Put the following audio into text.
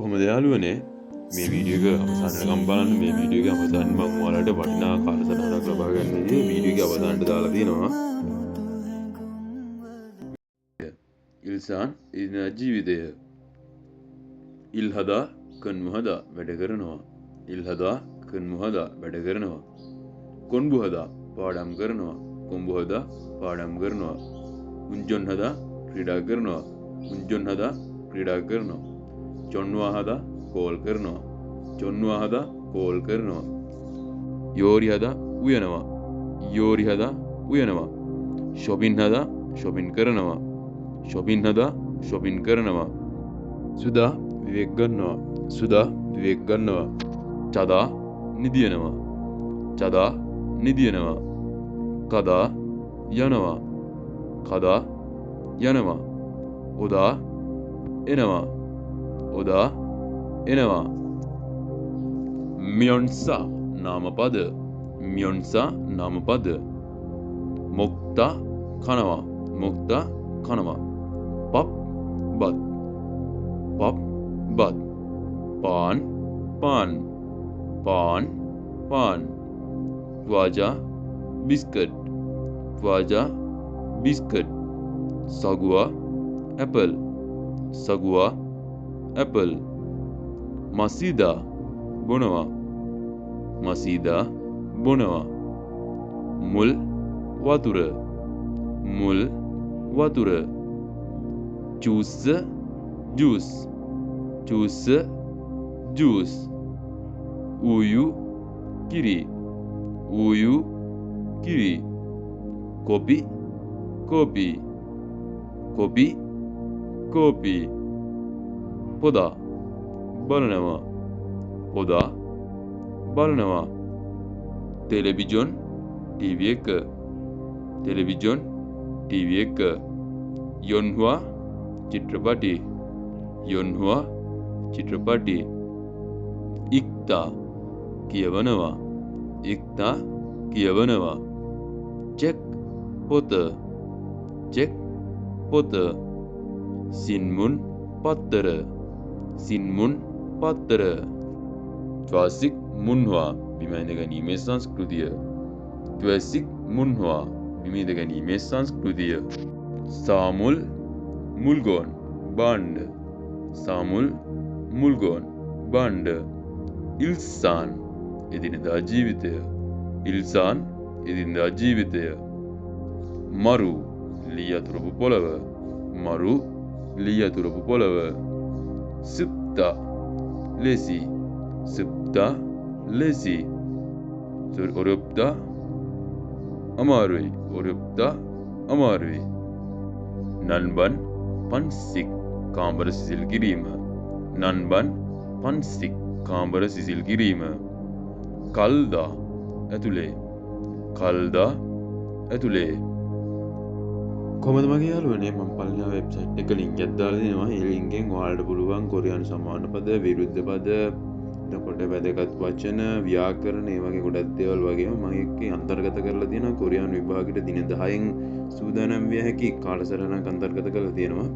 කොහොමද යාළුවනේ මේ වීඩියෝ එක අවසානටකම් බලන්න. මේ වීඩියෝ එක අවසාන මම ඔයාලට වටිනා කාලසටහනක් ලබා ගන්න විදිහේ වීඩියෝ එක අවසානට දාලා තියෙනවා. ඉල්සාන් ඉදින ජීවිතය. ඉල්හදා කන්මුහදා වැඩ කරනවා. ඉල්හදා කන්මුහදා වැඩ කරනවා. කොන්බු හදා පාඩම් කරනවා. කොන්බු හදා පාඩම් කරනවා. උන්ජොන් හදා ක්‍රීඩා කරනවා. උන්ජොන් හදා ක්‍රීඩා කරනවා. චොන්වා හදා කෝල් කරනවා. චොන්වා හදා කෝල් කරනවා. යෝරි හදා උයනවා. යෝරි හදා උයනවා. ෂොපින් හදා ෂොපින් කරනවා. ෂොපින් හදා ෂොපින් කරනවා. සුදා විවේක ගන්නවා. සුදා විවේක ගන්නවා. චදා නිදියනවා. චදා නිදියනවා. කදා යනවා. කදා යනවා. උදා එනවා. උදා එනවා. මියොන්සා නාමපද. මියොන්සා නාමපද. මොක්තා කනවා. මොක්තා කනවා. පප් බත්. පප් බත්. පාන් පාන්. පාන් පාන්. වාජා බිස්කට්. වාජා බිස්කට්. සගුවා ඇපල්. සගුවා ඇපල්. මසීදා බොනවා. මසීදා බොනවා. මුල් වතුර. මුල් වතුර. චූස්ස ජූස්. චූස්ස ජූස්. ඌයු කිරි. ඌයු කිරි. කොපි කෝපි. කොපි කෝපි. පොදා බලනවා. පොදා බලනවා. ටෙලිවිජන් ටීවී එක. ටෙලිවිජන් ටීවී එක. යොන්හුවා චිත්‍රපටි. යොන්හුවා චිත්‍රපටි. ඉක්තා කියවනවා. ඉක්තා කියවනවා. චෙක් පොත. චෙක් පොත. සින්මුන් පත්තර. සින්මුන් පත්තර. ත්වාසික් මුන්හවා බිමැඳ ගැනීමේ සංස්කෘතිය. ත්වැසික් මුන්හවා බිමිඳ ගැනීමේ සංස්කෘතිය. සාමුල් මුල්ගෝන් බාණ්ඩ. සාමුල් මුල්ගෝන් බාණ්ඩ. ඉල්සාන් එදිනෙදා ජීවිතය. ඉල්සාන් එදිනෙදා ජීවිතය. මරු ලී අතුරපු පොළව. මරු ලී අතුරපු පොළව. සිප්තා ලෙසි. සිප්තා ලෙසි. ඔරොප්තා අමාරුයි. ඔරොප්තා අමාරුයි. නන්බන් පන්සික් කාම්බර සිසිල් කිරීම. නන්බන් පන්සික් කාම්බර සිසිල් කිරීම. කල්දා ඇතුලේ. කල්දා ඇතුලේ. කොහොමද මගේ යාළුවනේ මම පල්ලා වෙබ්සයිට් එක ලින්ක් එකක් දාලා දෙනවා. ඒ ලින්කෙන් ඔයාලට පුළුවන් කොරියානු සමාන පද, විරුද්ධ පද, එතකොට වැදගත් වචන, ව්‍යාකරණ, ඒ වගේ ගොඩක් දේවල් වගේම මම ඒකේ අන්තර්ගත කරලා තියෙනවා. කොරියානු විභාගෙට දින 10න් සූදානම් විය හැකි කාලසටහනක් අන්තර්ගත කරලා තියෙනවා.